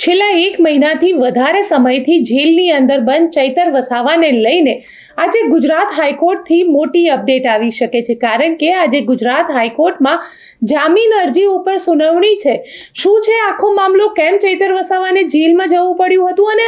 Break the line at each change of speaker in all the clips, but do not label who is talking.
છેલ્લા 1 મહિનાથી વધારે સમયથી જેલની અંદર બંધ ચૈતર વસાવાને લઈને આજે ગુજરાત હાઈકોર્ટથી મોટી અપડેટ આવી શકે છે, કારણ કે આજે ગુજરાત હાઈકોર્ટમાં જામીન અરજી ઉપર સુનાવણી છે. શું છે આખો મામલો, કેમ ચૈતર વસાવાને જેલમાં જવું પડ્યું હતું, અને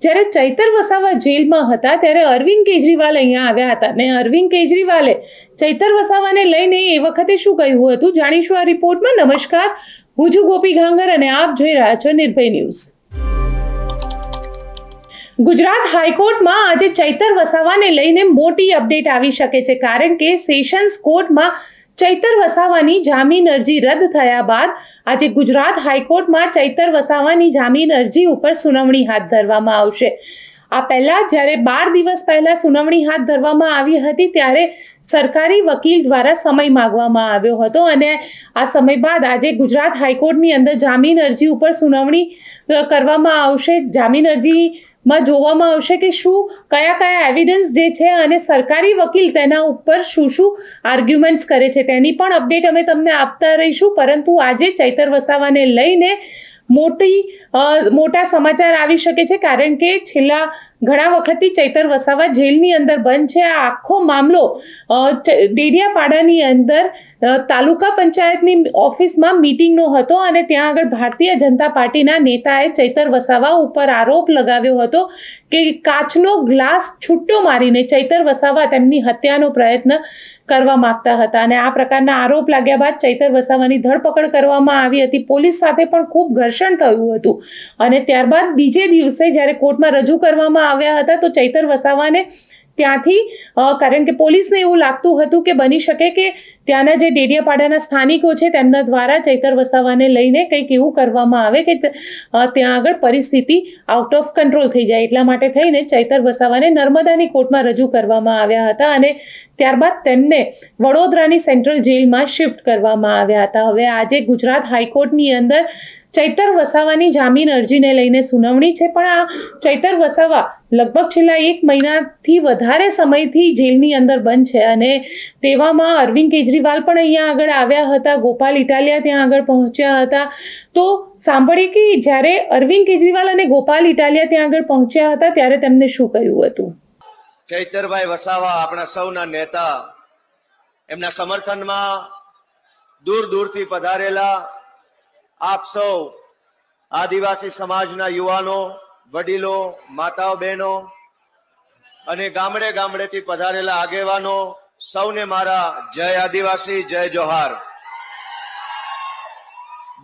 જ્યારે ચૈતર વસાવા જેલમાં હતા ત્યારે અરવિંદ કેજરીવાલ અહીંયા આવ્યા હતા અને અરવિંદ કેજરીવાલે ચૈતર વસાવાને લઈને એ વખતે શું કહ્યું હતું, જાણીશું આ રિપોર્ટમાં. નમસ્કાર, હું છું ગોપી ઘાંગર અને આપ જોઈ રહ્યા છો નિર્ભય ન્યૂઝ. ગુજરાત હાઈકોર્ટમાં આજે ચૈતર વસાવાને લઈને મોટી અપડેટ આવી શકે છે, કારણ કે સેશન્સ કોર્ટમાં ચૈતર વસાવાની જામીન અરજી રદ થયા બાદ આજે ગુજરાત હાઈકોર્ટમાં ચૈતર વસાવાની જામીન અરજી ઉપર સુનાવણી હાથ ધરવામાં આવશે. આ પહેલા જ્યારે 12 દિવસ પહેલા સુનાવણી હાથ ધરવામાં આવી હતી ત્યારે સરકારી વકીલ દ્વારા સમય માંગવામાં આવ્યો હતો અને આ સમય બાદ આજે ગુજરાત હાઈકોર્ટની અંદર જામીન અરજી ઉપર સુનાવણી કરવામાં આવશે. જામીન અરજીમાં જોવામાં આવશે કે શું કયા એવિડન્સ જે છે અને સરકારી વકીલ તેના ઉપર શું આર્ગ્યુમેન્ટ્સ કરે છે તેની પણ અપડેટ અમે તમને આપતા રહીશું. પરંતુ આજે ચૈતર વસાવાને લઈને મોટા સમાચાર આવી શકે છે, કારણ કે છેલ્લા ઘણા વખતથી ચૈતર વસાવા જેલની અંદર બંધ છે. આ આખો મામલો ડેડિયાપાડાની અંદર તાલુકા પંચાયતની ઓફિસમાં મીટિંગનો હતો અને ત્યાં આગળ ભારતીય જનતા પાર્ટીના નેતાએ ચૈતર વસાવા ઉપર આરોપ લગાવ્યો હતો કે કાચનો ગ્લાસ છૂટો મારીને ચૈતર વસાવા તેમની હત્યાનો પ્રયત્ન કરવા માંગતા હતા અને આ પ્રકારના આરોપ લાગ્યા બાદ ચૈતર વસાવાની ધરપકડ કરવામાં આવી હતી. પોલીસ સાથે પણ ખૂબ ઘર્ષણ થયું હતું અને ત્યારબાદ બીજે દિવસે જ્યારે કોર્ટમાં રજૂ કરવામાં આવ્યા હતા તો ચૈતર વસાવાને ત્યાંથી, કારણ કે પોલીસને એવું લાગતું હતું કે બની શકે કે ત્યાંના જે ડેડિયાપાડાના સ્થાનિકો છે તેમના દ્વારા ચૈતર વસાવાને લઈને કંઈક એવું કરવામાં આવે કે ત્યાં આગળ પરિસ્થિતિ આઉટ ઓફ કંટ્રોલ થઈ જાય, એટલા માટે થઈને ચૈતર વસાવાને નર્મદાની કોર્ટમાં રજૂ કરવામાં આવ્યા હતા અને ત્યારબાદ તેમને વડોદરાની સેન્ટ્રલ જેલમાં શિફ્ટ કરવામાં આવ્યા હતા. હવે આજે ગુજરાત હાઈકોર્ટની અંદર ચૈતર વસાવાની જામીન અરજીને લઈને સુનાવણી છે, પણ આ ચૈતર વસાવા લગભગ છેલ્લા 1 મહિનાથી વધારે સમયથી જેલની અંદર બંધ છે અને તેવામાં અરવિંદ કેજરીવાલ પણ અહીંયા આગળ આવ્યા હતા, ગોપાલ ઇટાલિયા ત્યાં આગળ પહોંચ્યા હતા. તો સાંભળીએ કે જ્યારે અરવિંદ કેજરીવાલ અને ગોપાલ ઇટાલિયા ત્યાં આગળ પહોંચ્યા હતા ત્યારે તેમને શું કહ્યું હતું.
ચૈતરભાઈ વસાવા આપણા સૌના નેતા, એમના સમર્થનમાં દૂર દૂરથી પધારેલા આપ સૌ આદિવાસી સમાજના યુવાનો, વડીલો, માતાઓ, બહેનો અને ગામડે ગામડેથી પધારેલા આગેવાનો, સૌને મારા જય આદિવાસી, જય જોહાર.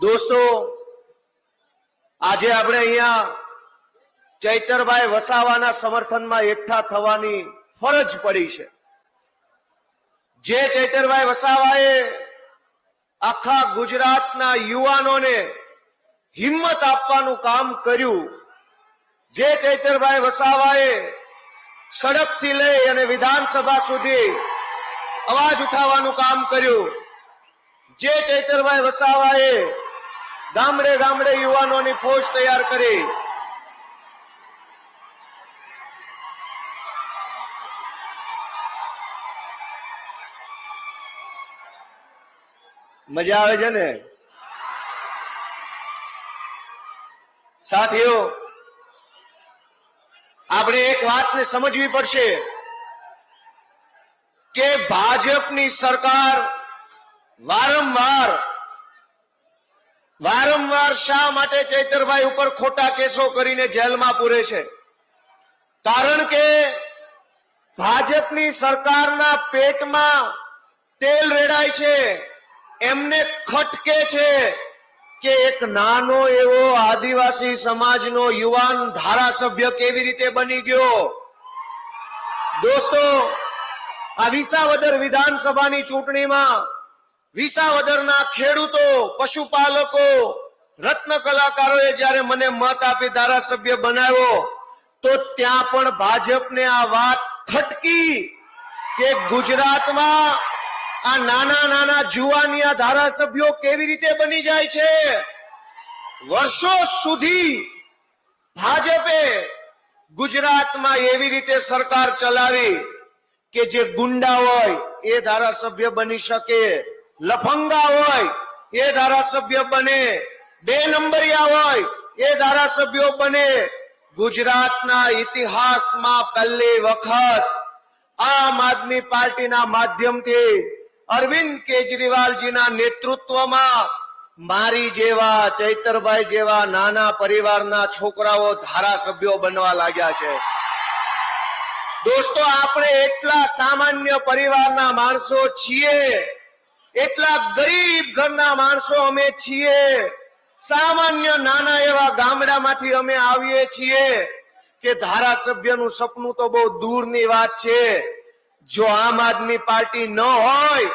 દોસ્તો, આજે આપણે અહીંયા ચૈતરભાઈ વસાવાના સમર્થનમાં એકઠા થવાની ફરજ પડી છે. જે ચૈતરભાઈ વસાવાએ આખા ગુજરાતના યુવાનોને હિંમત આપવાનું કામ કર્યું, જે ચૈતરભાઈ વસાવાએ સડકથી લઈ અને વિધાનસભા સુધી અવાજ ઉઠાવવાનું કામ કર્યું, જે ચૈતરભાઈ વસાવાએ ગામડે ગામડે યુવાનોની ફોજ તૈયાર કરી, મજા આવે છે ને સાથીઓ? આપણે એક વાતને સમજવી પડશે કે ભાજપની સરકાર વારંવાર શા માટે ચૈતરભાઈ ઉપર ખોટા કેસો કરીને જેલમાં પૂરે છે? કારણ કે ભાજપની સરકારના પેટમાં તેલ રેડાય છે. એમને ખટકે છે કે એક નાનો એવો આદિવાસી સમાજનો યુવાન ધારાસભ્ય કેવી રીતે બની ગયો. દોસ્તો, આ વિસાવદર વિધાનસભાની ચૂંટણીમાં વિસાવદરના ખેડૂતો, પશુપાલકો, રત્ન કલાકારોએ જ્યારે મને મત આપી ધારાસભ્ય બનાવ્યો તો ત્યાં પણ ભાજપને આ વાત ખટકી કે ગુજરાતમાં આ નાના જુવાનિયા ધારાસભ્યો કેવી રીતે બની જાય છે. વર્ષો સુધી ભાજપે ગુજરાતમાં એવી રીતે સરકાર ચલાવી કે જે ગુંડા હોય એ ધારાસભ્ય બની શકે, લફંગા હોય એ ધારાસભ્ય બને, 2 નંબરિયા હોય એ ધારાસભ્યો બને, ગુજરાતના ઇતિહાસમાં પહેલી વખત આમ આદમી પાર્ટીના માધ્યમથી અરવિંદ કેજરીવાલજીના નેતૃત્વમાં મારી જેવા, ચૈતરભાઈ જેવા નાના પરિવારના છોકરાઓ ધારાસભ્યો બનવા લાગ્યા છે. દોસ્તો, આપણે એટલા સામાન્ય પરિવારના માણસો છીએ, એટલા ગરીબ ઘરના માણસો અમે છીએ, સામાન્ય નાના એવા ગામડામાંથી અમે આવીએ છીએ કે ધારાસભ્યનું સપનું તો બહુ દૂરની વાત છે. જો આમ આદમી પાર્ટી ન હોય,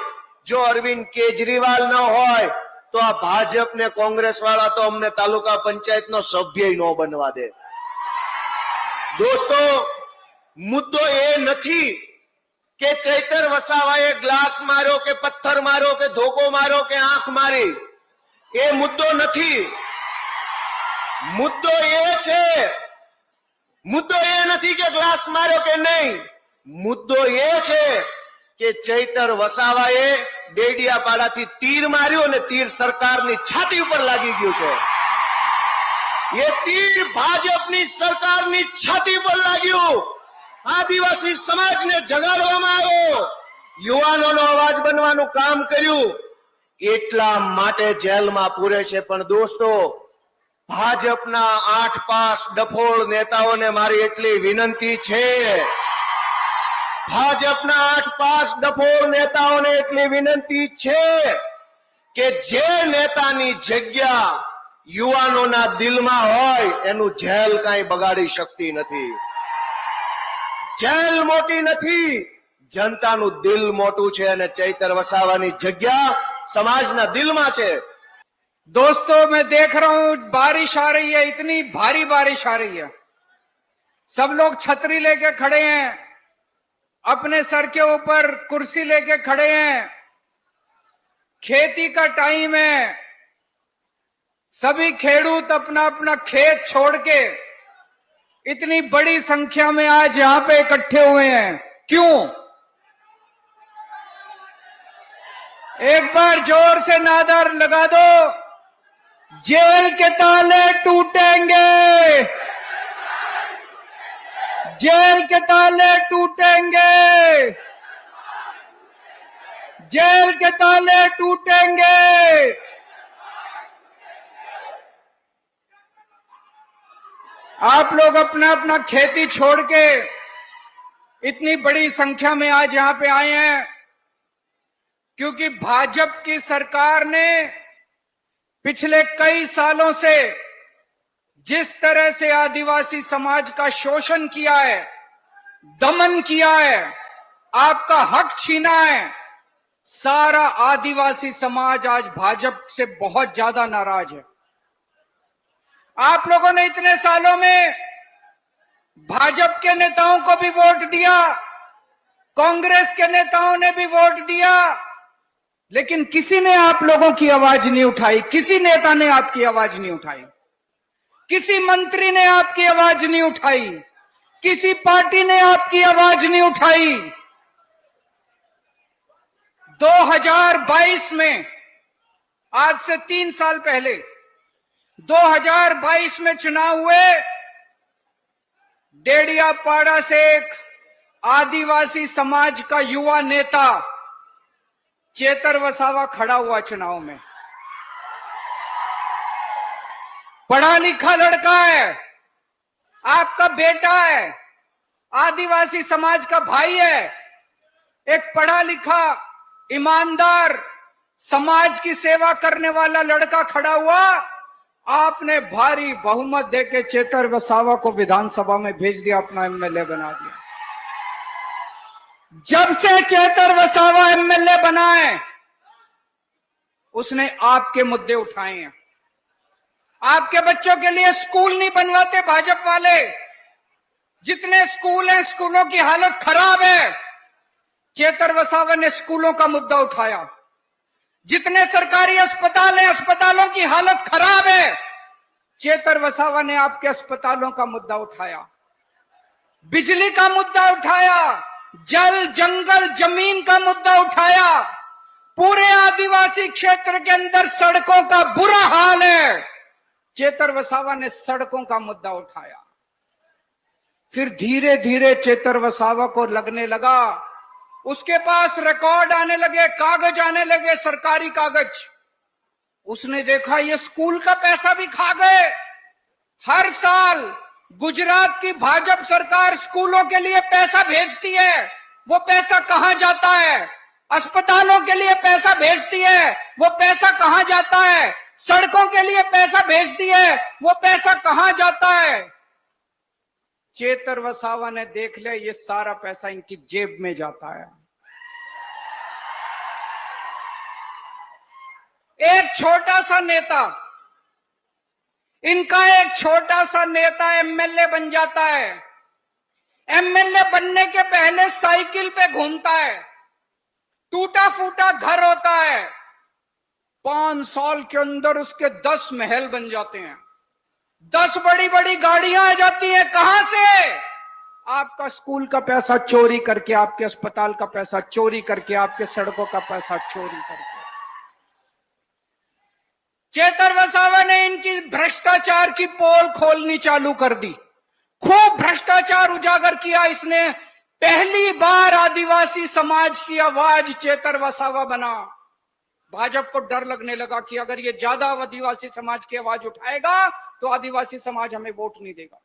જો અરવિંદ કેજરીવાલ ન હોય, તો આ ભાજપ ને કોંગ્રેસ વાળા તો અમને તાલુકા પંચાયતનો સભ્ય ન બનવા દે. દોસ્તો, મુદ્દો એ નથી કે ચૈતર વસાવાએ ગ્લાસ માર્યો કે પથ્થર માર્યો કે ધોકો માર્યો કે આંખ મારી. એ મુદ્દો નથી. મુદ્દો એ નથી કે ગ્લાસ માર્યો કે નહીં. મુદ્દો એ છે કે ચૈતર વસાવાએ ડેડિયાપાડાથી તીર માર્યું અને તીર સરકારની છાતી ઉપર લાગી ગયું છે. એ તીર ભાજપની સરકારની છાતી પર લાગ્યું. આદિવાસી સમાજને જગાડવામાં આવ્યો, યુવાનોનો અવાજ બનવાનું કામ કર્યું, એટલા માટે જેલમાં પૂરે છે. પણ દોસ્તો, ભાજપના 8 પાસ ડફોળ નેતાઓને મારી એટલી વિનંતી છે, ભાજપના 8 પાસ ડફોળ નેતાઓને એટલી વિનંતી છે કે જે નેતાની જગ્યા યુવાનોના દિલમાં હોય એનું જેલ કાંઈ બગાડી શકતી નથી. જેલ મોટી નથી, જનતાનું દિલ મોટું છે અને ચૈતર વસાવાની જગ્યા समाजना दिल में છે.
दोस्तों, मैं देख रहा हूं बारिश आ रही है, इतनी भारी बारिश आ रही है. सब लोग छतरी लेके खड़े हैं, अपने सर के ऊपर कुर्सी लेके खड़े हैं. खेती का टाइम है, सभी खेडूत अपना अपना खेत छोड़ के इतनी बड़ी संख्या में आज यहां पे इकट्ठे हुए हैं. क्यों? एक बार जोर से नारा लगा दो, जेल के ताले टूटेंगे, जेल के ताले टूटेंगे, जेल के ताले टूटेंगे. आप लोग अपना अपना खेती छोड़ के इतनी बड़ी संख्या में आज यहां पे आए हैं क्योंकि भाजपा की सरकार ने पिछले कई सालों से जिस तरह से आदिवासी समाज का शोषण किया है, दमन किया है, आपका हक छीना है, सारा आदिवासी समाज आज भाजपा से बहुत ज्यादा नाराज है. आप लोगों ने इतने सालों में भाजपा के नेताओं को भी वोट दिया, कांग्रेस के नेताओं ने भी वोट दिया, लेकिन किसी ने आप लोगों की आवाज नहीं उठाई. किसी नेता ने आपकी आवाज नहीं उठाई, किसी मंत्री ने आपकी आवाज नहीं उठाई, किसी पार्टी ने आपकी आवाज नहीं उठाई. 2022 में, आज से 3 साल पहले 2022 में चुनाव हुए, डेडियापाड़ा से एक आदिवासी समाज का युवा नेता चेतर वसावा खड़ा हुआ चुनाव में. पढ़ा लिखा लड़का है, आपका बेटा है, आदिवासी समाज का भाई है. एक पढ़ा लिखा, ईमानदार, समाज की सेवा करने वाला लड़का खड़ा हुआ. आपने भारी बहुमत देके चेतर वसावा को विधानसभा में भेज दिया, अपना एमएलए बना दिया. जब से चेतर वसावा एमएलए बना है, उसने आपके मुद्दे उठाए हैं. आपके बच्चों के लिए स्कूल नहीं बनवाते भाजपा वाले. जितने स्कूल हैं, स्कूलों की हालत खराब है, चेतर वसावा ने स्कूलों का मुद्दा उठाया. जितने सरकारी अस्पताल हैं, अस्पतालों की हालत खराब है, चेतर वसावा ने आपके अस्पतालों का मुद्दा उठाया. बिजली का मुद्दा उठाया, जल जंगल जमीन का मुद्दा उठाया. पूरे आदिवासी क्षेत्र के अंदर सड़कों का बुरा हाल है, चेतर वसावा ने सड़कों का मुद्दा उठाया। फिर धीरे धीरे चेतर वसावा को लगने लगा, उसके पास रिकॉर्ड आने लगे, कागज आने लगे, सरकारी कागज। उसने देखा ये स्कूल का पैसा भी खा गए। हर साल गुजरात की भाजपा सरकार स्कूलों के लिए पैसा भेजती है, वो पैसा कहां जाता है? अस्पतालों के लिए पैसा भेजती है, वो पैसा कहां जाता है? सड़कों के लिए पैसा भेजती है, वो पैसा कहां जाता है? चेतर वसावा ने देख लिया ये सारा पैसा इनकी जेब में जाता है। एक छोटा सा नेता, इनका एक छोटा सा नेता एमएलए बन जाता है। एमएलए बनने के पहले साइकिल पे घूमता है, टूटा फूटा घर होता है। 5 साल के अंदर उसके 10 महल बन जाते हैं, 10 बड़ी बड़ी गाड़ियां आ जाती हैं। कहां से? आपका स्कूल का पैसा चोरी करके, आपके अस्पताल का पैसा चोरी करके, आपके सड़कों का पैसा चोरी करके। चेतर वसावा ने इनकी भ्रष्टाचार की पोल खोलनी चालू कर दी, खूब भ्रष्टाचार उजागर किया इसने। पहली बार आदिवासी समाज की आवाज चेतर वसावा बना। भाजपा को डर लगने लगा कि अगर ये ज्यादा आदिवासी समाज की आवाज उठाएगा तो आदिवासी समाज हमें वोट नहीं देगा।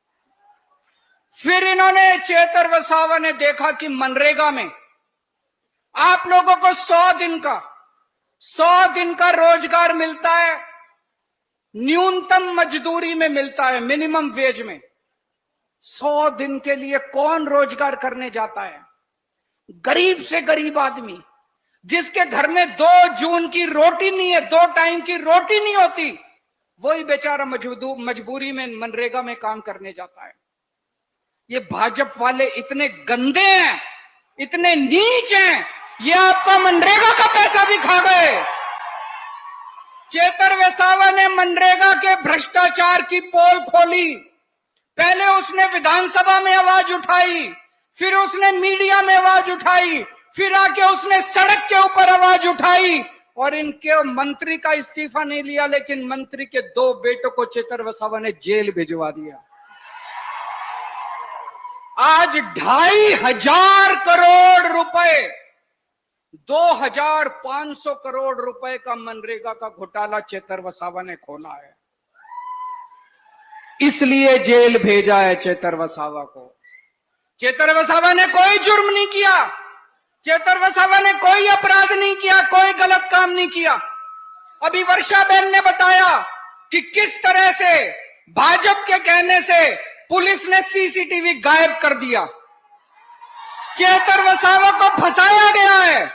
फिर इन्होंने, चेतर वसावा ने देखा कि मनरेगा में आप लोगों को 100 दिन का रोजगार मिलता है, न्यूनतम मजदूरी में मिलता है, मिनिमम वेज में। 100 दिन के लिए कौन रोजगार करने जाता है? गरीब से गरीब आदमी, जिसके घर में 2 जून की रोटी नहीं है, 2 टाइम की रोटी नहीं होती, वही बेचारा मजबूरी में मनरेगा में काम करने जाता है। ये भाजपा वाले इतने गंदे हैं, इतने नीच हैं, ये आपका मनरेगा का पैसा भी खा गए। चेतर वसावा ने मनरेगा के भ्रष्टाचार की पोल खोली। पहले उसने विधानसभा में आवाज उठाई, फिर उसने मीडिया में आवाज उठाई, फिर आके उसने सड़क के ऊपर आवाज उठाई। और इनके मंत्री का इस्तीफा नहीं लिया, लेकिन मंत्री के 2 बेटों को चेतर वसावा ने जेल भिजवा दिया। आज 2,500 करोड़ रुपए, 2,500 करोड़ रुपए का मनरेगा का घोटाला चेतर वसावा ने खोला है, इसलिए जेल भेजा है चेतर वसावा को। चेतर वसावा ने कोई जुर्म नहीं किया, चेतर वसावा ने कोई अपराध नहीं किया, कोई गलत काम नहीं किया। अभी वर्षा बहन ने बताया कि किस तरह से भाजपा के कहने से पुलिस ने सीसीटीवी गायब कर दिया। चेतर वसावा को फंसाया गया है,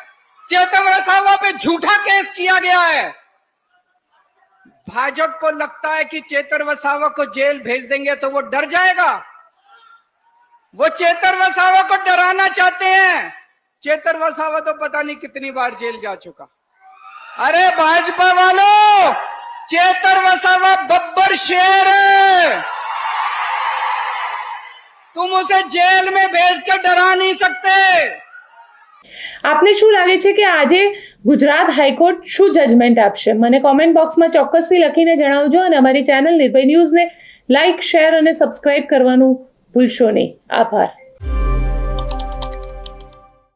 चेतर वसावा पे झूठा केस किया गया है। भाजपा को लगता है कि चेतर वसावा को जेल भेज देंगे तो वो डर जाएगा, वो चेतर वसावा को डराना चाहते हैं। चेतर वसावा तो पता नहीं कितनी बार जेल जा चुका। अरे भाजपा वालों, चेतर वसावा बब्बर शेर है, तुम उसे जेल में भेज कर डरा नहीं सकते।
આપને શું લાગે છે કે આજે ગુજરાત હાઈકોર્ટ શું જજમેન્ટ આપશે? મને કોમેન્ટ બોક્સમાં ચોક્કસથી લખીને જણાવજો અને અમારી ચેનલ નિર્ભય ન્યૂઝને લાઇક, શેર અને સબસ્ક્રાઇબ કરવાનું ભૂલશો નહીં. આભાર.